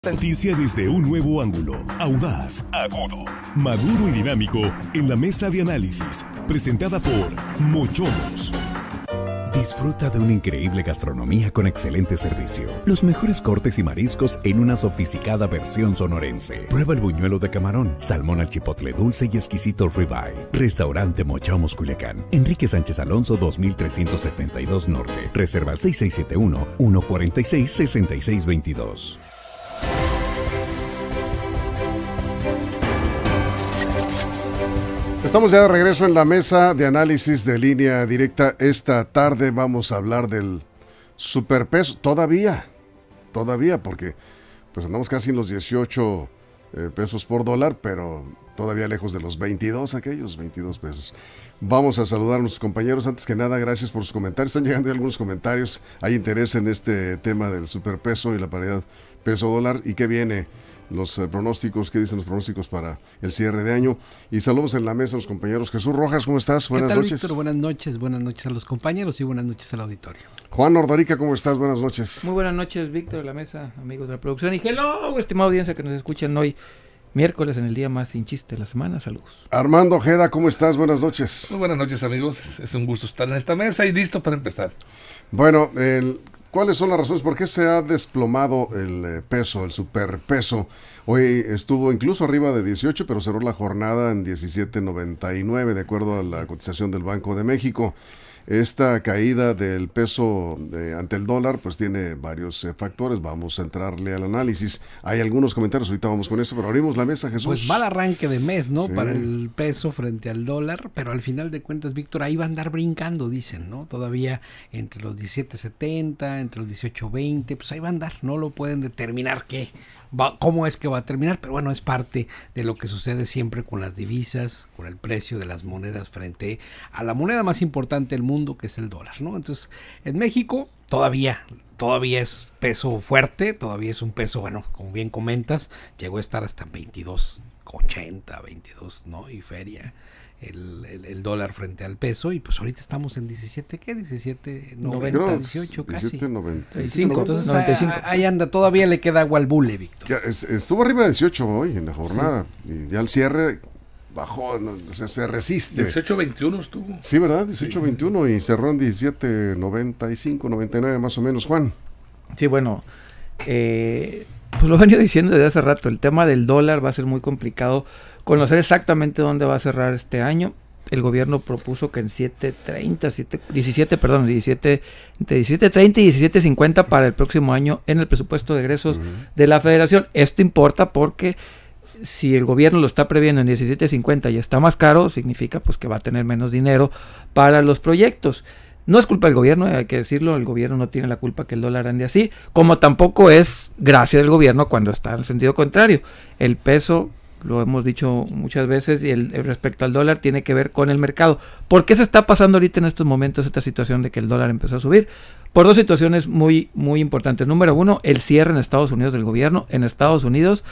Noticia desde un nuevo ángulo, audaz, agudo, maduro y dinámico en la mesa de análisis, presentada por Mochomos. Disfruta de una increíble gastronomía con excelente servicio. Los mejores cortes y mariscos en una sofisticada versión sonorense. Prueba el buñuelo de camarón, salmón al chipotle dulce y exquisito ribeye. Restaurante Mochomos Culiacán. Enrique Sánchez Alonso 2372 Norte. Reserva al 6671-146-6622. Estamos ya de regreso en la mesa de análisis de Línea Directa. Esta tarde vamos a hablar del superpeso. Todavía, porque pues andamos casi en los 18 pesos por dólar, pero todavía lejos de los 22 pesos. Vamos a saludar a nuestros compañeros. Antes que nada, gracias por sus comentarios. Están llegando algunos comentarios. Hay interés en este tema del superpeso y la paridad peso-dólar. ¿Y qué viene? Los pronósticos, ¿qué dicen los pronósticos para el cierre de año? Y saludos en la mesa a los compañeros. Jesús Rojas, ¿cómo estás? Buenas noches. Víctor? Buenas noches a los compañeros y buenas noches al auditorio. Juan Ordorica, ¿cómo estás? Buenas noches. Muy buenas noches, Víctor, de la mesa, amigos de la producción. Y hello, estimada audiencia que nos escuchan hoy, miércoles, en el día más sin chiste de la semana. Saludos. Armando Ojeda, ¿cómo estás? Buenas noches. Muy buenas noches, amigos. Es un gusto estar en esta mesa y listo para empezar. Bueno, ¿cuáles son las razones por qué se ha desplomado el peso, el superpeso? Hoy estuvo incluso arriba de 18, pero cerró la jornada en 17.99, de acuerdo a la cotización del Banco de México. Esta caída del peso ante el dólar pues tiene varios factores. Vamos a entrarle al análisis. Hay algunos comentarios, ahorita vamos con eso, pero abrimos la mesa, Jesús. Pues mal arranque de mes, ¿no? Sí. Para el peso frente al dólar, pero al final de cuentas, Víctor, ahí va a andar brincando, dicen, ¿no? Todavía entre los 17.70, entre los 18.20, pues ahí va a andar. No lo pueden determinar cómo es que va a terminar, pero bueno, es parte de lo que sucede siempre con las divisas, con el precio de las monedas frente a la moneda más importante del mundo, que es el dólar, ¿no? Entonces, en México todavía es peso fuerte, todavía es un peso, bueno, como bien comentas, llegó a estar hasta 22.80, 22, ¿no? Y feria el dólar frente al peso, y pues ahorita estamos en 17, ¿qué? 17.90, 18 casi. 17.95. Entonces 95. Ahí anda, todavía le queda agua al bule, Víctor. Ya, estuvo arriba de 18 hoy en la jornada, sí. Y ya al cierre bajó, no, o sea, se resiste. 18.21 estuvo. Sí, ¿verdad? 18.21 sí. Y cerró en 17.95, 99 más o menos, Juan. Sí, bueno, pues lo he venido diciendo desde hace rato, el tema del dólar va a ser muy complicado conocer exactamente dónde va a cerrar este año. El gobierno propuso que en 17.30 y 17.50 para el próximo año en el presupuesto de egresos de la Federación. Esto importa porque si el gobierno lo está previendo en 17.50 y está más caro, significa pues que va a tener menos dinero para los proyectos. No es culpa del gobierno, hay que decirlo, el gobierno no tiene la culpa que el dólar ande así, como tampoco es gracia del gobierno cuando está en el sentido contrario. El peso, lo hemos dicho muchas veces, y el respecto al dólar tiene que ver con el mercado. ¿Por qué se está pasando ahorita en estos momentos esta situación de que el dólar empezó a subir? Por dos situaciones muy importantes. Número uno, el cierre en Estados Unidos del gobierno. En Estados Unidos,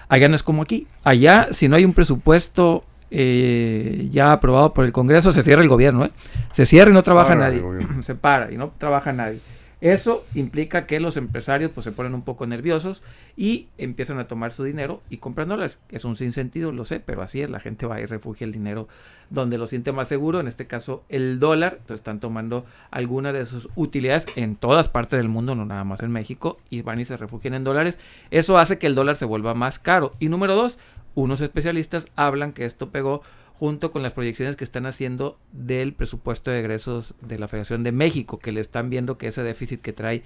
allá no es como aquí. Allá, si no hay un presupuesto ya aprobado por el Congreso, se cierra el gobierno, se cierra y no trabaja nadie, se para y no trabaja nadie. Eso implica que los empresarios pues se ponen un poco nerviosos y empiezan a tomar su dinero y compran dólares. Es un sinsentido, lo sé, pero así es, la gente va y refugia el dinero donde lo siente más seguro, en este caso el dólar. Entonces están tomando algunas de sus utilidades en todas partes del mundo, no nada más en México, y van y se refugian en dólares. Eso hace que el dólar se vuelva más caro. Y número dos, unos especialistas hablan que esto pegó junto con las proyecciones que están haciendo del presupuesto de egresos de la Federación de México, que le están viendo que ese déficit que trae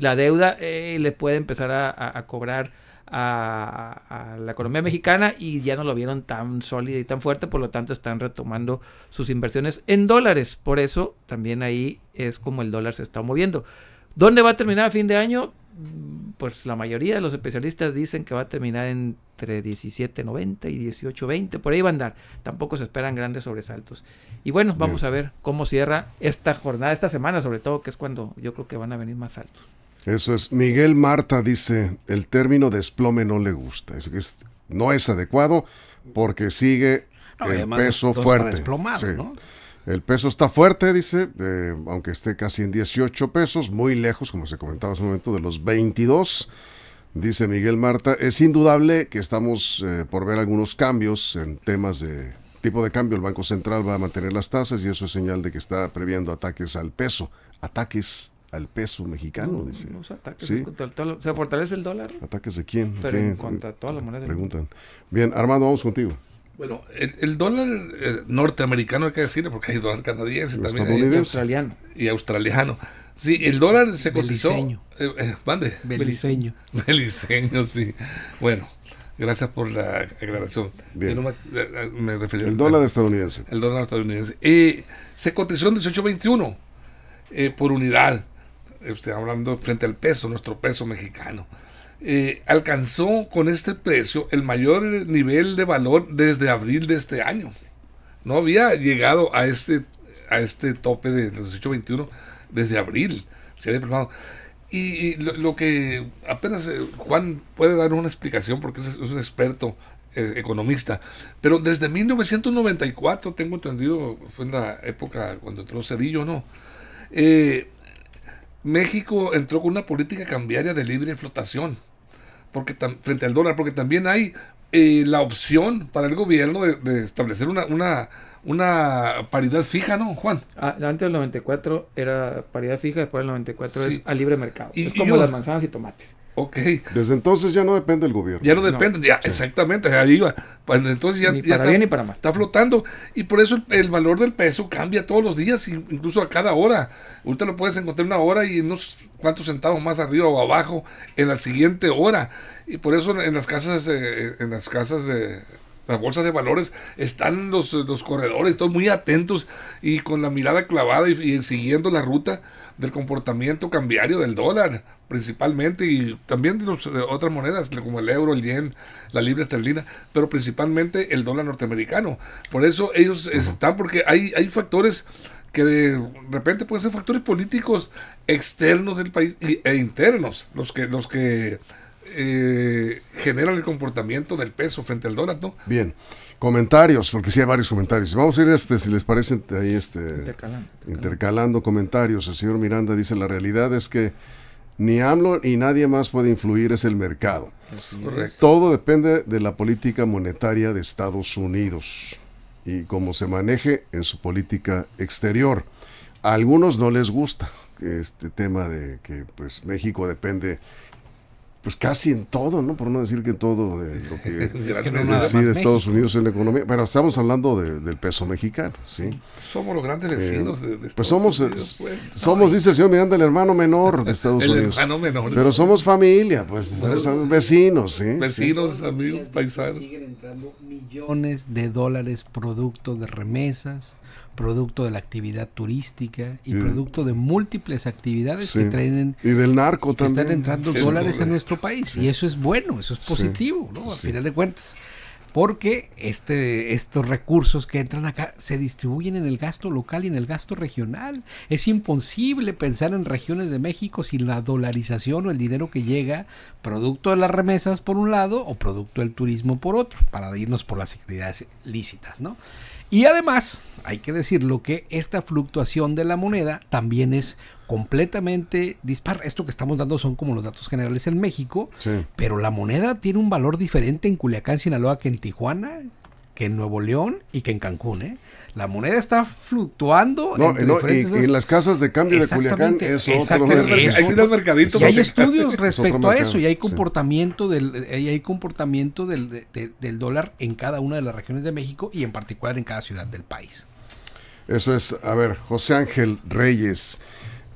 la deuda le puede empezar a cobrar a la economía mexicana, y ya no lo vieron tan sólida y tan fuerte, por lo tanto están retomando sus inversiones en dólares. Por eso también ahí es como el dólar se está moviendo. ¿Dónde va a terminar a fin de año? Pues la mayoría de los especialistas dicen que va a terminar entre 17.90 y 18.20, por ahí va a andar. Tampoco se esperan grandes sobresaltos. Y bueno, vamos a ver cómo cierra esta jornada, esta semana sobre todo, que es cuando yo creo que van a venir más altos. Eso es. Miguel Marta dice, el término desplome no le gusta, no es adecuado porque sigue el peso fuerte. Desplomado, sí. ¿no? El peso está fuerte, dice, aunque esté casi en 18 pesos, muy lejos, como se comentaba hace un momento, de los 22. Dice Miguel Marta, es indudable que estamos por ver algunos cambios en temas de tipo de cambio. El Banco Central va a mantener las tasas y eso es señal de que está previendo ataques al peso. Ataques al peso mexicano, dice. No, ataques, ¿Sí? ¿Se fortalece el dólar? ¿Ataques de quién? Pero en cuanto a todas las monedas. Preguntan. Bien, Armando, vamos contigo. Bueno, el dólar norteamericano hay que decirle, porque hay dólar canadiense también. Estadounidense. Y australiano. Sí, el dólar se cotizó. Beliceño. Mande. Beliceño. Beliceño, sí. Bueno, gracias por la aclaración. Bien. Yo no me refería El dólar estadounidense. El dólar estadounidense. Se cotizó en 18.21 por unidad. Hablando frente al peso, nuestro peso mexicano. Alcanzó con este precio el mayor nivel de valor desde abril de este año. No había llegado a este tope de los 18.21 desde abril. Se había desplomado. Y lo que apenas Juan puede dar una explicación porque es un experto economista, pero desde 1994, tengo entendido, fue en la época cuando entró Cedillo, ¿no? México entró con una política cambiaria de libre flotación porque frente al dólar, porque también hay la opción para el gobierno de establecer una paridad fija, ¿no, Juan? Antes del 94 era paridad fija, después del 94 Sí. es a libre mercado. Y es como yo- las manzanas y tomates. Ok, Desde entonces ya no depende del gobierno. ya no depende, ya, Sí. exactamente, ahí va. Entonces ya, Ni ya para bien ni para mal. está flotando, y por eso el valor del peso cambia todos los días, incluso a cada hora. Ahorita lo puedes encontrar una hora y unos cuantos centavos más arriba o abajo en la siguiente hora. Y por eso en las casas de las bolsas de valores están los corredores, todos muy atentos y con la mirada clavada y siguiendo la ruta del comportamiento cambiario del dólar, principalmente, y también de otras monedas, como el euro, el yen, la libra esterlina, pero principalmente el dólar norteamericano. Por eso ellos están, porque hay factores que de repente pueden ser factores políticos externos del país e internos, los que generan el comportamiento del peso frente al dólar, ¿no? Bien, comentarios, porque sí hay varios comentarios. Vamos a ir, si les parece, ahí intercalando comentarios. El señor Miranda dice, la realidad es que ni AMLO ni nadie más puede influir, es el mercado. Correcto. Todo depende de la política monetaria de Estados Unidos y cómo se maneje en su política exterior. A algunos no les gusta este tema de que pues México depende pues casi en todo, ¿no? Por no decir que todo de lo que Es que no nada más decide Estados México. Unidos en la economía, pero estamos hablando del peso mexicano, ¿sí? Somos los grandes vecinos de Estados Pues somos, Unidos, pues. somos, dice el señor Miranda, el hermano menor de Estados El Unidos. hermano menor. Pero somos familia, pues somos vecinos, ¿sí? Vecinos, amigos, paisanos. Siguen entrando millones de dólares producto de remesas, producto de la actividad turística y Sí. producto de múltiples actividades Sí. que traen Y del narco que también. están entrando Es dólares correcto. en nuestro país. Y eso es bueno, eso es Sí. positivo, ¿no? Al Sí. final de cuentas. Porque estos recursos que entran acá se distribuyen en el gasto local y en el gasto regional. Es imposible pensar en regiones de México sin la dolarización o el dinero que llega producto de las remesas por un lado o producto del turismo por otro, para irnos por las actividades lícitas, ¿no? Y además, hay que decirlo que esta fluctuación de la moneda también es completamente dispar. Esto que estamos dando son como los datos generales en México, Sí. pero la moneda tiene un valor diferente en Culiacán, Sinaloa, que en Tijuana, que en Nuevo León y que en Cancún, ¿eh? La moneda está fluctuando No, entre no, diferentes... y en las casas de cambio de Culiacán Exactamente, es otro. exactamente, es Hay que ir al mercadito. y hay para checar. estudios respecto a mercado, eso y hay sí. comportamiento del dólar en cada una de las regiones de México y en particular en cada ciudad del país. Eso es, a ver, José Ángel Reyes,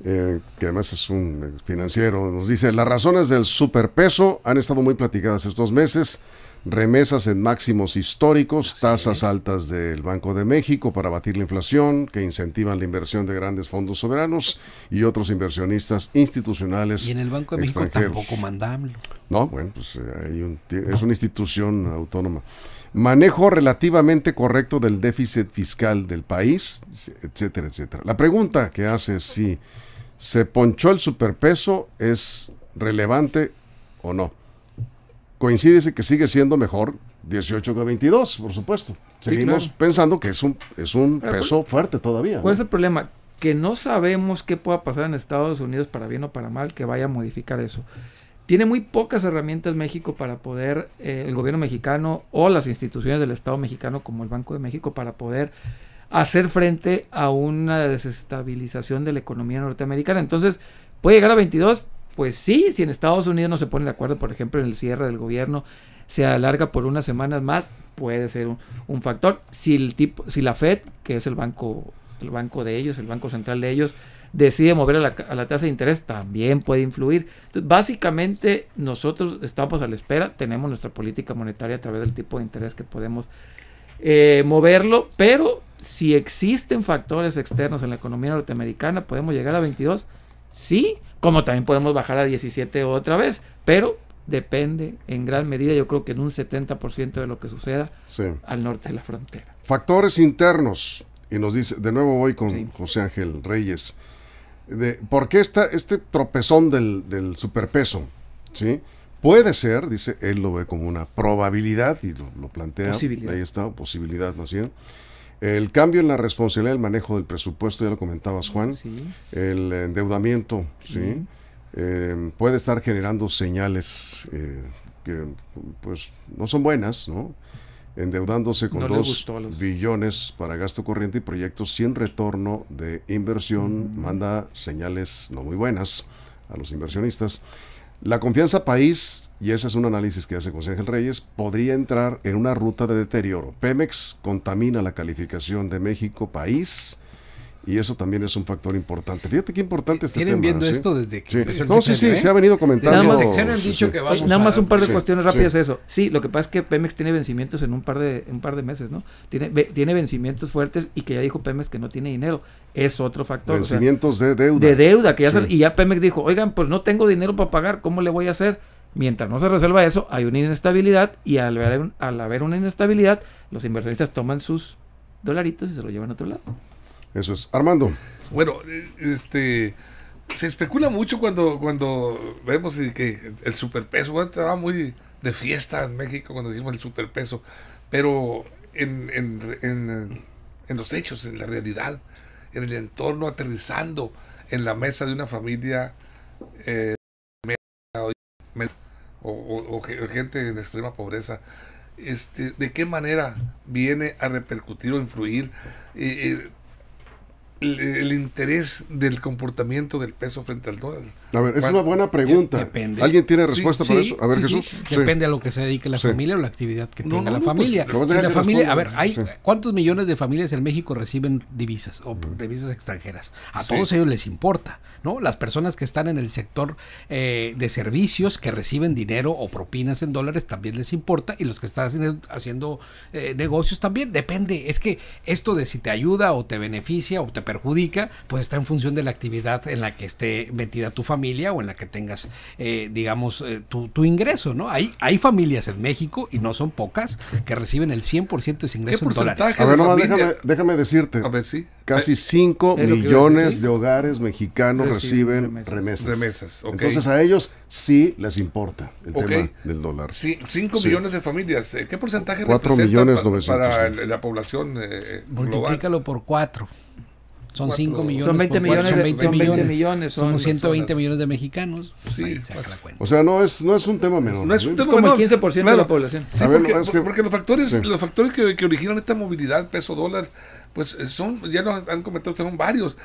que además es un financiero, nos dice, las razones del superpeso han estado muy platicadas estos meses, remesas en máximos históricos, tasas altas del Banco de México para batir la inflación, que incentivan la inversión de grandes fondos soberanos y otros inversionistas institucionales Y en el Banco de México extranjeros. tampoco manda AMLO. No, bueno, pues es una institución autónoma. Manejo relativamente correcto del déficit fiscal del país, etcétera, etcétera. La pregunta que hace es si se ponchó el superpeso, ¿es relevante o no? Coincide que sigue siendo mejor 18 que 22, por supuesto. Seguimos claro. pensando que es un Pero, peso fuerte todavía. ¿Cuál es ¿no? el problema? Que no sabemos qué pueda pasar en Estados Unidos para bien o para mal, que vaya a modificar eso. tiene muy pocas herramientas México para poder, el gobierno mexicano o las instituciones del Estado mexicano como el Banco de México, para poder hacer frente a una desestabilización de la economía norteamericana. Entonces, ¿puede llegar a 22? Pues sí, si en Estados Unidos no se pone de acuerdo, por ejemplo, en el cierre del gobierno, se alarga por unas semanas más, puede ser un factor. Si la Fed, que es el banco de ellos, el banco central de ellos, decide mover a la tasa de interés, también puede influir. Entonces, básicamente, nosotros estamos a la espera, tenemos nuestra política monetaria a través del tipo de interés que podemos moverlo, pero si existen factores externos en la economía norteamericana, podemos llegar a 22, sí, como también podemos bajar a 17 otra vez, pero depende en gran medida, yo creo que en un 70% de lo que suceda al norte de la frontera. Factores internos, y nos dice, de nuevo voy con José Ángel Reyes, ¿por qué este tropezón del superpeso? ¿Sí? Puede ser, dice, él lo ve como una probabilidad y lo plantea, ahí está, posibilidad más bien. El cambio en la responsabilidad del manejo del presupuesto, ya lo comentabas, Juan, el endeudamiento, ¿sí? Puede estar generando señales que pues no son buenas, ¿no? Endeudándose con 2 billones para gasto corriente y proyectos sin retorno de inversión, manda señales no muy buenas a los inversionistas. La confianza país, y ese es un análisis que hace José Ángel Reyes, podría entrar en una ruta de deterioro. Pemex contamina la calificación de México país, y eso también es un factor importante. Fíjate qué importante este tema. ¿Tienen viendo esto desde que empezó el sexenio? Sí, se ha venido comentando. Nada más un par de cuestiones rápidas eso. Sí, lo que pasa es que Pemex tiene vencimientos en un par de meses, ¿no? Tiene vencimientos fuertes y que ya dijo Pemex que no tiene dinero. Es otro factor. Vencimientos de deuda. De deuda, que ya y ya Pemex dijo, oigan, pues no tengo dinero para pagar, ¿cómo le voy a hacer? Mientras no se resuelva eso, hay una inestabilidad, y al haber una inestabilidad, los inversionistas toman sus dolaritos y se lo llevan a otro lado. Eso es. Armando. Bueno, se especula mucho cuando vemos que el superpeso, estaba muy de fiesta en México cuando dijimos el superpeso, pero en los hechos, en la realidad, en el entorno, aterrizando en la mesa de una familia o gente en extrema pobreza, ¿de qué manera viene a repercutir o influir el interés del comportamiento del peso frente al dólar? A ver, es una buena pregunta. Depende. ¿Alguien tiene respuesta para eso? A ver, Jesús. Depende a lo que se dedique la familia o la actividad que tenga la familia. Pues, si la familia, a ver, ¿cuántos millones de familias en México reciben divisas o divisas extranjeras? A todos ellos les importa, ¿no? Las personas que están en el sector de servicios, que reciben dinero o propinas en dólares, también les importa, y los que están haciendo negocios también. Depende. Es que esto de si te ayuda o te beneficia o te perjudica, pues está en función de la actividad en la que esté metida tu familia o en la que tengas, digamos, tu ingreso, ¿no? Hay familias en México, y no son pocas, que reciben el 100% de su ingreso en dólares. A ver, nomás déjame decirte. A ver, sí. Casi 5 millones de hogares mexicanos reciben remesas. Okay. Entonces a ellos sí les importa el tema del dólar. 5 millones de familias. ¿Qué porcentaje 4 representa millones para la población Multiplícalo global? por 4. Son 5 millones. Son 20 millones. Son 20 millones. Son 120 millones de mexicanos. Sí, o sea, no es un tema menor. No es un tema como menor. El 15% de la población. Sí, porque los factores que originan esta movilidad peso dólar, pues ya nos han comentado, son varios.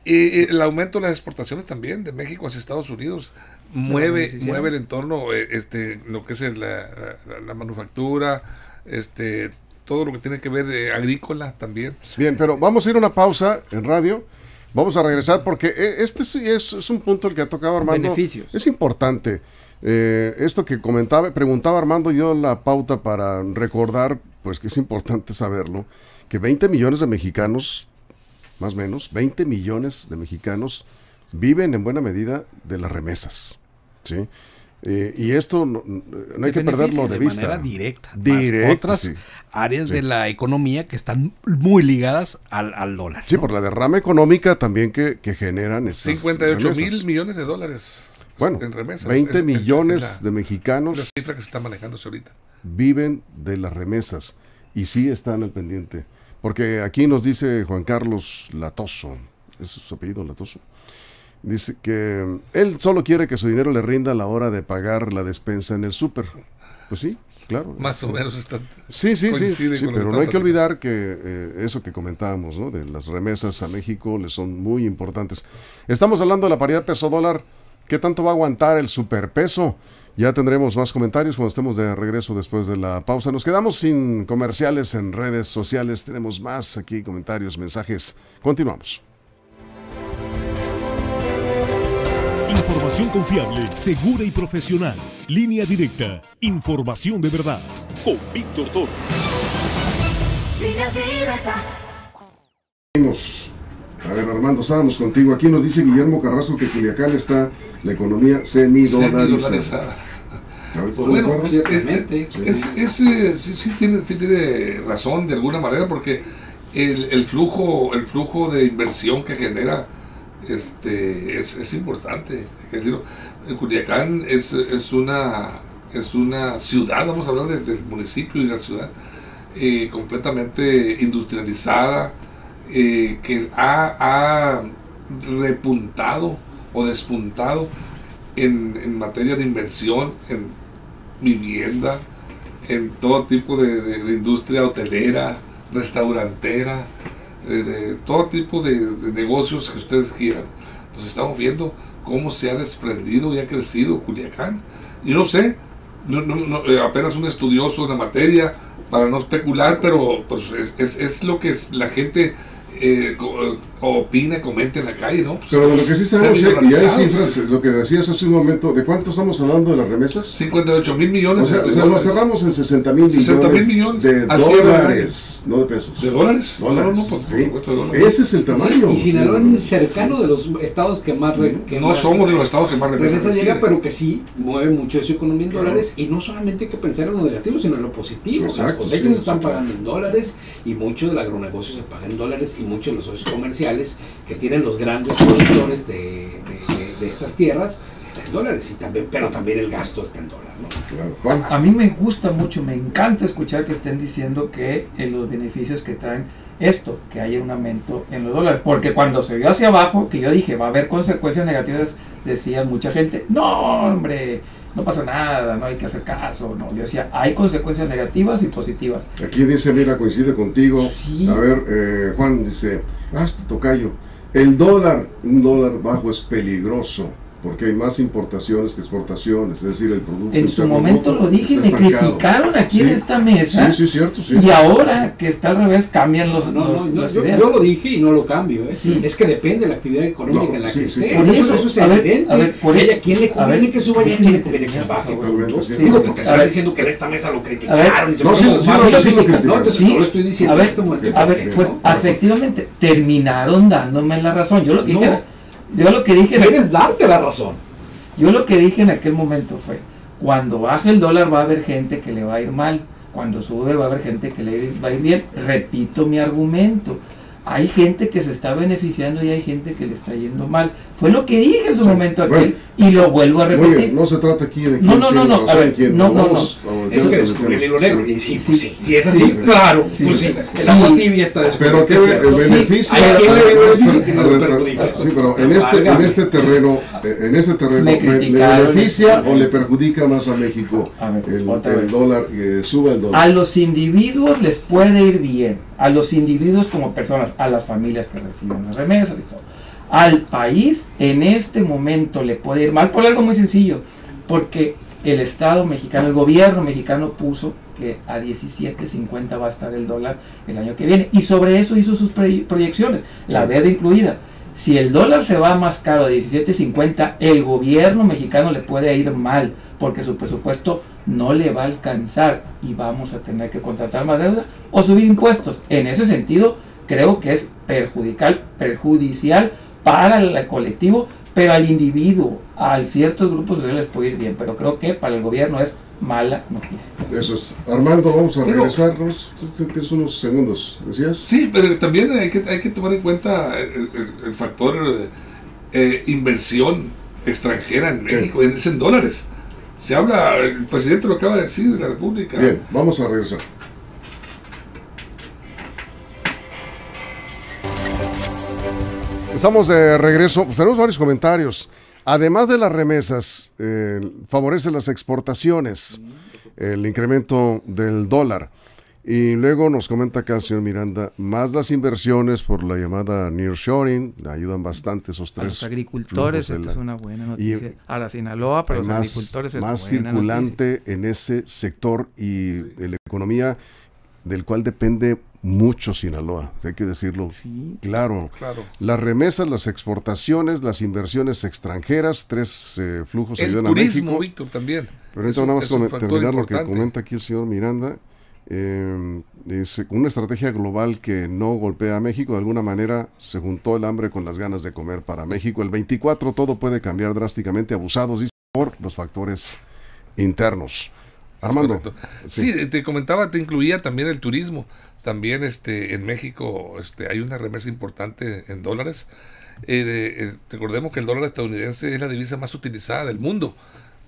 El aumento de las exportaciones también de México hacia Estados Unidos mueve el entorno, lo que es la manufactura, todo lo que tiene que ver agrícola también. Bien, pero vamos a ir a una pausa en radio. Vamos a regresar porque este sí es un punto el que ha tocado Armando. Beneficios. Es importante. Esto que preguntaba Armando, dio la pauta para recordar, pues que es importante saberlo, que 20 millones de mexicanos, más o menos, 20 millones de mexicanos viven en buena medida de las remesas, ¿sí? Y esto no hay que perderlo de vista. De manera directa. Otras áreas de la economía que están muy ligadas al dólar. Sí, por la derrama económica también que generan estas 58 mil millones de dólares en remesas. 20 millones de mexicanos. La cifra que se está manejándose ahorita. Viven de las remesas y sí están al pendiente. Porque aquí nos dice Juan Carlos Latoso, ¿es su apellido, Latoso? Dice que él solo quiere que su dinero le rinda a la hora de pagar la despensa en el súper. Pues sí, claro. Más o menos está. Sí, coincide con lo pero que no hay está que olvidar que eso que comentábamos, ¿no? De las remesas a México le son muy importantes. Estamos hablando de la paridad peso-dólar. ¿Qué tanto va a aguantar el superpeso? Ya tendremos más comentarios cuando estemos de regreso después de la pausa. Nos quedamos sin comerciales en redes sociales. Tenemos más aquí, comentarios, mensajes. Continuamos. Información confiable, segura y profesional. Línea directa. Información de verdad. Con Víctor Torres. Línea directa. A ver, Armando, estábamos contigo. Aquí nos dice Guillermo Carrasco que Culiacán está la economía semidolarizada. Pues bueno, sí tiene razón de alguna manera, porque el flujo de inversión que genera es importante. El Culiacán es una ciudad, vamos a hablar del municipio y de la ciudad, completamente industrializada, que ha repuntado o despuntado en materia de inversión, en vivienda, en todo tipo de industria hotelera, restaurantera, de todo tipo de negocios que ustedes quieran. Pues estamos viendo cómo se ha desprendido y ha crecido Culiacán. Y no sé, apenas un estudioso de la materia para no especular, pero pues es lo que la gente opina, comenta en la calle, ¿no? Pues, pero de lo que sí sabemos, y hay cifras, lo que decías hace un momento, ¿de cuánto estamos hablando de las remesas? 58,000 millones. O sea lo cerramos en 60,000 millones de dólares, no de pesos. ¿De dólares? Dólares, no, por supuesto, de dólares. Ese es el tamaño. Y Sinaloa es cercano de los estados que más... somos de los estados que más remesas llega, pero que sí mueve mucho de su economía en dólares, y no solamente hay que pensar en lo negativo, sino en lo positivo. Exacto, las cosechas se están pagando en dólares, y mucho del agronegocio se paga en dólares, y muchos de los socios comerciales que tienen los grandes productores de estas tierras está en dólares, pero también el gasto está en dólares, ¿no? Claro. A mí me gusta mucho, me encanta escuchar que estén diciendo que los beneficios que traen esto, que haya un aumento en los dólares, porque cuando se vio hacia abajo, que yo dije va a haber consecuencias negativas, decía mucha gente, no hombre, no pasa nada, no hay que hacer caso, no, yo decía, hay consecuencias negativas y positivas. Aquí dice, mira, coincide contigo. Sí. A ver, Juan dice, tocayo, un dólar bajo es peligroso, porque hay más importaciones que exportaciones, es decir, el producto en su momento lo dije, me criticaron aquí en esta mesa, sí, cierto, sí. Y ahora que está al revés, cambian las ideas. Yo lo dije y no lo cambio, Sí. Es que depende de la actividad económica en la que esté. Por eso es evidente. A ver, por ella, ¿quién le conviene que suba y a quién le conviene que baje? Digo, porque están diciendo que en esta mesa lo criticaron. No lo estoy diciendo en este momento. A ver, pues efectivamente, terminaron dándome la razón. Yo lo que dije... Quieres darte la razón. Yo lo que dije en aquel momento fue, cuando baje el dólar va a haber gente que le va a ir mal, cuando sube va a haber gente que le va a ir bien. Repito mi argumento, hay gente que se está beneficiando y hay gente que le está yendo mal. Fue lo que dije en su momento aquel, y lo vuelvo a repetir. Oye, no se trata aquí de quién tiene razón, a ver, quién no. Es que descubrir el hilo negro. Y sí, pues sí. Si es así, claro. Pues sí. El agua tibia está pero que beneficia. Sí, pero en este terreno, ¿me beneficia o le perjudica más a México el dólar, sube el dólar? A los individuos les puede ir bien, a los individuos como personas, a las familias que reciben las remesas y todo. Al país en este momento le puede ir mal por algo muy sencillo, porque el Estado mexicano, el gobierno mexicano puso que a 17.50 va a estar el dólar el año que viene, y sobre eso hizo sus proyecciones, la deuda incluida. Si el dólar se va más caro de 17.50, el gobierno mexicano le puede ir mal, porque su presupuesto no le va a alcanzar y vamos a tener que contratar más deuda o subir impuestos. En ese sentido, creo que es perjudicial para el colectivo, pero al individuo, a ciertos grupos les puede ir bien, pero creo que para el gobierno es mala noticia. Eso es. Armando, vamos a regresarnos. Tienes unos segundos, ¿decías? Sí, pero también hay que tomar en cuenta el factor inversión extranjera en México, es en dólares. Se habla, el presidente lo acaba de decir de la República. Bien, vamos a regresar. Estamos de regreso, pues tenemos varios comentarios. Además de las remesas, favorece las exportaciones, el incremento del dólar. Y luego nos comenta acá el señor Miranda, más las inversiones por la llamada nearshoring, le ayudan bastante esos tres. A los agricultores, esto es una buena noticia. A la Sinaloa, para los agricultores es más buena circulante noticia en ese sector y de la economía del cual depende mucho Sinaloa, hay que decirlo. Sí. Claro. Las remesas, las exportaciones, las inversiones extranjeras, tres flujos ayudan a México. El turismo, Víctor, también. Pero entonces nada más terminar lo que comenta aquí el señor Miranda. Dice, una estrategia global que no golpea a México, de alguna manera se juntó el hambre con las ganas de comer para México. El 24 todo puede cambiar drásticamente, abusados, dice, por los factores internos. Armando. Sí, te comentaba, te incluía también el turismo. También en México hay una remesa importante en dólares. Recordemos que el dólar estadounidense es la divisa más utilizada del mundo.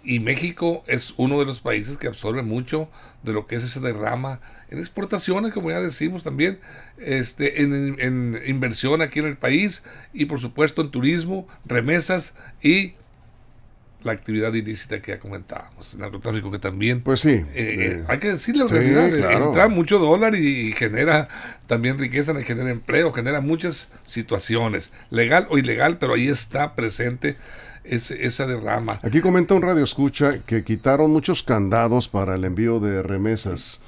Y México es uno de los países que absorbe mucho de lo que es esa derrama en exportaciones, como ya decimos también, en inversión aquí en el país y por supuesto en turismo, remesas y la actividad ilícita que ya comentábamos, el narcotráfico que también, pues sí, hay que decirle la realidad, claro. Entra mucho dólar y genera también riqueza, genera empleo, genera muchas situaciones, legal o ilegal, pero ahí está presente esa derrama. Aquí comenta un radio escucha que quitaron muchos candados para el envío de remesas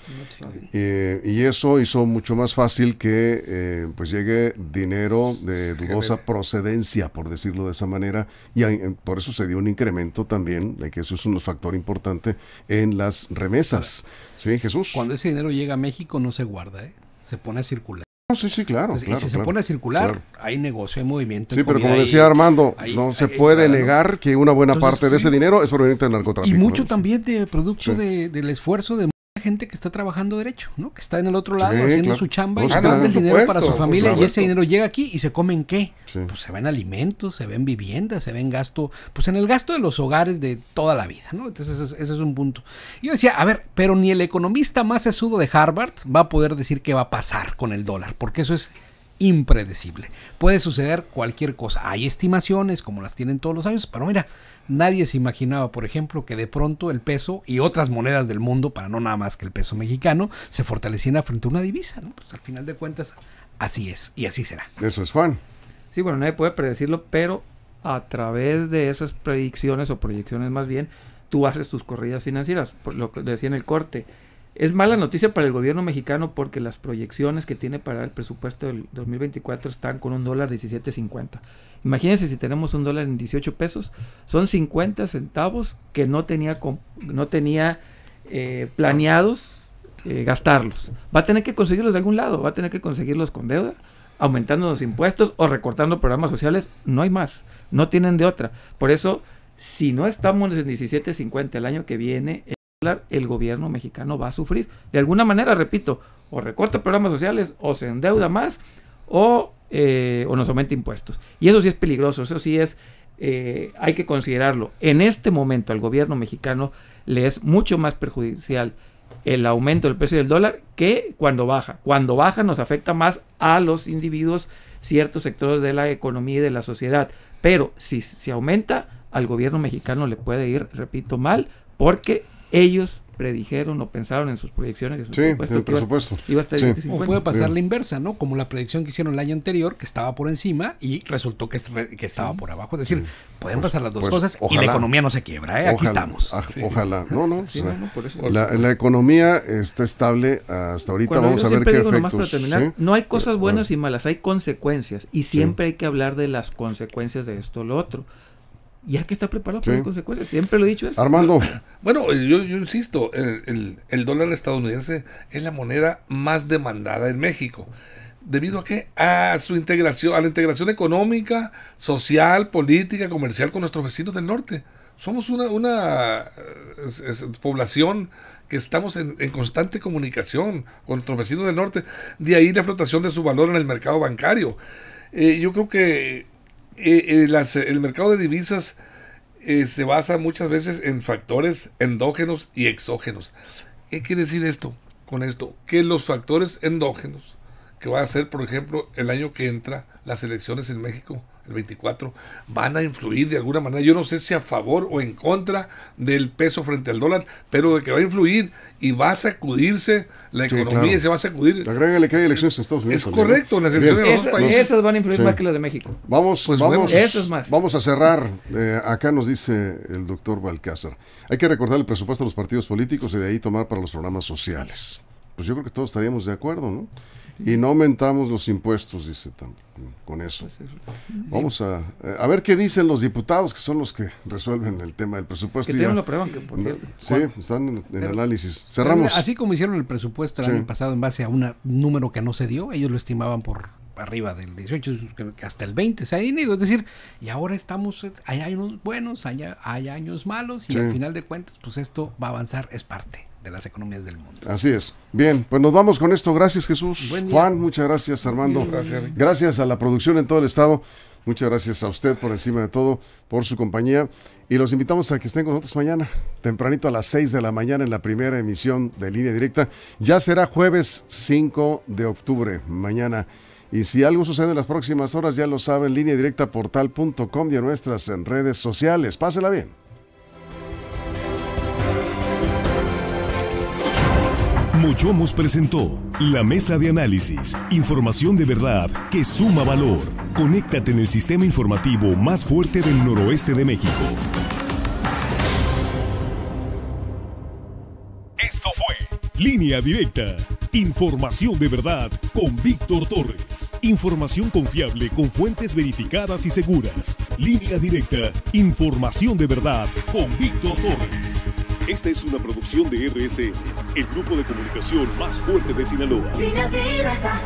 y eso hizo mucho más fácil que pues llegue dinero de dudosa procedencia, por decirlo de esa manera, y por eso se dio un incremento también, de que eso es un factor importante en las remesas. ¿Sí, Jesús? Cuando ese dinero llega a México no se guarda, se pone a circular. Sí, claro. Entonces, y si se pone a circular, hay negocio, hay movimiento. Sí, pero como decía Armando, no se puede negar que una buena parte de ese dinero es proveniente del narcotráfico. Y mucho también de producto del esfuerzo de mucha gente que está trabajando derecho, ¿no? Que está en el otro lado haciendo su chamba y sacando el dinero para su familia, y ese dinero llega aquí y se comen ¿qué? Pues se ven alimentos, se ven viviendas, se ven gasto, pues en el gasto de los hogares de toda la vida, ¿no? Entonces ese es un punto. Y yo decía, a ver, pero ni el economista más sesudo de Harvard va a poder decir qué va a pasar con el dólar, porque eso es impredecible. Puede suceder cualquier cosa. Hay estimaciones como las tienen todos los años, pero mira, nadie se imaginaba, por ejemplo, que de pronto el peso y otras monedas del mundo, para no nada más que el peso mexicano, se fortalecieran frente a una divisa, ¿no? Pues al final de cuentas, así es y así será. Eso es, Juan. Sí, bueno, nadie puede predecirlo, pero a través de esas predicciones o proyecciones más bien, tú haces tus corridas financieras, por lo que decía en el corte. Es mala noticia para el gobierno mexicano porque las proyecciones que tiene para el presupuesto del 2024 están con un dólar 17.50. Imagínense si tenemos un dólar en 18 pesos, son 50 centavos que no tenía planeados gastarlos. Va a tener que conseguirlos de algún lado, va a tener que conseguirlos con deuda, aumentando los impuestos o recortando programas sociales. No hay más, no tienen de otra. Por eso, si no estamos en 17.50 el año que viene, el gobierno mexicano va a sufrir. De alguna manera, repito, o recorta programas sociales, o se endeuda más, o nos aumenta impuestos. Y eso sí es peligroso, eso sí es, hay que considerarlo. En este momento al gobierno mexicano le es mucho más perjudicial el aumento del precio del dólar que cuando baja. Cuando baja nos afecta más a los individuos, ciertos sectores de la economía y de la sociedad. Pero si se aumenta, al gobierno mexicano le puede ir, repito, mal, porque ellos predijeron o pensaron en sus proyecciones. El presupuesto. Iba a estar o puede pasar la inversa, ¿no? Como la predicción que hicieron el año anterior, que estaba por encima y resultó que estaba por abajo. Es decir, pueden pasar las dos cosas y la economía no se quiebra, ¿eh? Aquí estamos. Ojalá. Por eso. La economía está estable hasta ahorita. Cuando vamos a ver qué efectos. Para terminar, no hay cosas buenas y malas, hay consecuencias. Y siempre hay que hablar de las consecuencias de esto o lo otro. Y hay que estar preparado para las consecuencias. Siempre lo he dicho eso. Armando. Bueno, yo insisto, el dólar estadounidense es la moneda más demandada en México. ¿Debido a qué? A su integración, a la integración económica, social, política, comercial con nuestros vecinos del norte. Somos una población que estamos en constante comunicación con nuestros vecinos del norte. De ahí la flotación de su valor en el mercado bancario. Yo creo que el mercado de divisas se basa muchas veces en factores endógenos y exógenos. ¿Qué quiere decir esto con esto? Que los factores endógenos, que va a ser, por ejemplo, el año que entra, las elecciones en México, el 24, van a influir de alguna manera. Yo no sé si a favor o en contra del peso frente al dólar, pero de que va a influir y va a sacudirse la economía, claro. y se va a sacudir. Agrégale que hay elecciones en Estados Unidos. Es también, correcto, las elecciones de los dos países. Esas van a influir Sí. más que las de México. Vamos, Pues vamos, bueno, eso es más. vamos a cerrar. Acá nos dice el doctor Balcázar. Hay que recordar el presupuesto de los partidos políticos y de ahí tomar para los programas sociales. Pues yo creo que todos estaríamos de acuerdo, ¿no? Y no aumentamos los impuestos, dice con eso. Vamos a ver qué dicen los diputados, que son los que resuelven el tema del presupuesto. Que y ya. lo prueban, que por cierto. Sí, están en análisis. Cerramos. Así como hicieron el presupuesto el Sí. año pasado en base a un número que no se dio, ellos lo estimaban por arriba del 18, que hasta el 20 se ha ido. Es decir, y ahora estamos, hay años buenos, hay años malos, y Sí. al final de cuentas, pues esto va a avanzar, es parte de las economías del mundo. Así es. Bien, pues nos vamos con esto. Gracias, Jesús. Buen día. Juan, muchas gracias, Armando. Gracias. Gracias a la producción en todo el estado. Muchas gracias a usted por encima de todo, por su compañía. Y los invitamos a que estén con nosotros mañana, tempranito a las 6 de la mañana en la primera emisión de Línea Directa. Ya será jueves 5 de octubre, mañana. Y si algo sucede en las próximas horas, ya lo saben, lineadirectaportal.com y en nuestras redes sociales. Pásela bien. Mochomos presentó La Mesa de Análisis. Información de verdad que suma valor. Conéctate en el sistema informativo más fuerte del noroeste de México. Esto fue Línea Directa. Información de verdad con Víctor Torres. Información confiable con fuentes verificadas y seguras. Línea Directa. Información de verdad con Víctor Torres. Esta es una producción de RSN, el grupo de comunicación más fuerte de Sinaloa. Línea Directa.